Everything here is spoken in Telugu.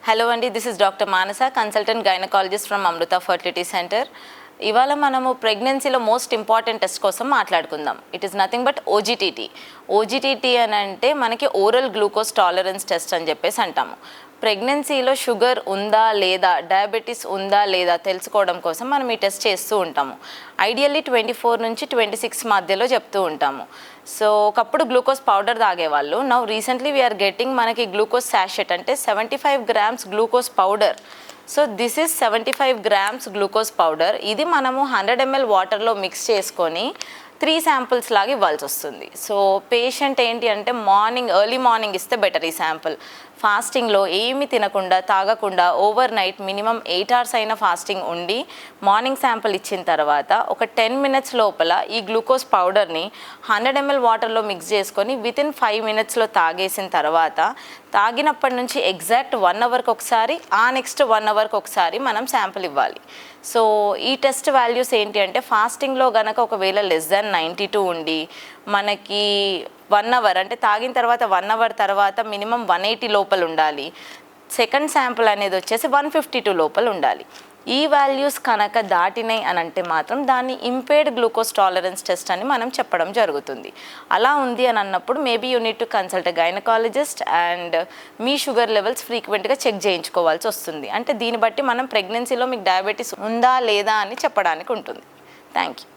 హలో అండి, this is doctor Manasa, consultant gynaecologist from Amrutha fertility centre. ఇవాళ మనము ప్రెగ్నెన్సీలో మోస్ట్ ఇంపార్టెంట్ టెస్ట్ కోసం మాట్లాడుకుందాం. It is nothing but OGTT అని అంటే మనకి ఓరల్ గ్లూకోజ్ టాలరెన్స్ టెస్ట్ అని చెప్పేసి అంటాము. ప్రెగ్నెన్సీలో షుగర్ ఉందా లేదా, డయాబెటీస్ ఉందా లేదా తెలుసుకోవడం కోసం మనం ఈ టెస్ట్ చేస్తూ ఉంటాము. ఐడియల్లీ 24 నుంచి 26 మధ్యలో చెప్తూ ఉంటాము. సో ఒకప్పుడు గ్లూకోజ్ పౌడర్ తాగేవాళ్ళు. నౌ రీసెంట్లీ వీఆర్ గెట్టింగ్ మనకి గ్లూకోజ్ శాషెట్ అంటే 75 grams glucose powder. So this is 75 grams glucose powder. ఇది మనము 100 ml వాటర్లో మిక్స్ చేసుకొని 3 శాంపుల్స్ లాగా ఇవ్వాల్సి వస్తుంది. సో పేషెంట్ ఏంటి అంటే ఎర్లీ మార్నింగ్ ఇస్తే బెటర్. ఈ శాంపుల్ ఫాస్టింగ్లో ఏమి తినకుండా తాగకుండా ఓవర్ నైట్ మినిమం 8 hours అయినా ఫాస్టింగ్ ఉండి మార్నింగ్ శాంపుల్ ఇచ్చిన తర్వాత ఒక 10 minutes లోపల ఈ గ్లూకోజ్ పౌడర్ని 100 ml వాటర్లో మిక్స్ చేసుకొని వితిన్ 5 minutesలో తాగేసిన తర్వాత తాగినప్పటి నుంచి ఎగ్జాక్ట్ 1 hourకి ఒకసారి, నెక్స్ట్ 1 hourకి ఒకసారి మనం శాంపుల్ ఇవ్వాలి. సో ఈ టెస్ట్ వాల్యూస్ ఏంటి అంటే ఫాస్టింగ్లో గనక ఒకవేళ <92 ఉండి మనకి 1 hour అంటే తాగిన తర్వాత 1 hour తర్వాత మినిమం 180 లోపల ఉండాలి. సెకండ్ శాంపుల్ అనేది వచ్చేసి 152 లోపల ఉండాలి. ఈ వాల్యూస్ కనుక దాటినాయి అని అంటే మాత్రం దాన్ని ఇంపేర్డ్ గ్లూకోజ్ టాలరెన్స్ టెస్ట్ అని మనం చెప్పడం జరుగుతుంది. అలా ఉంది అని అన్నప్పుడు maybe you need to consult gynaecologist and me sugar levels ఫ్రీక్వెంట్గా చెక్ చేయించుకోవాల్సి వస్తుంది. అంటే దీన్ని బట్టి మనం ప్రెగ్నెన్సీలో మీకు డయాబెటీస్ ఉందా లేదా అని చెప్పడానికి ఉంటుంది. Thank you.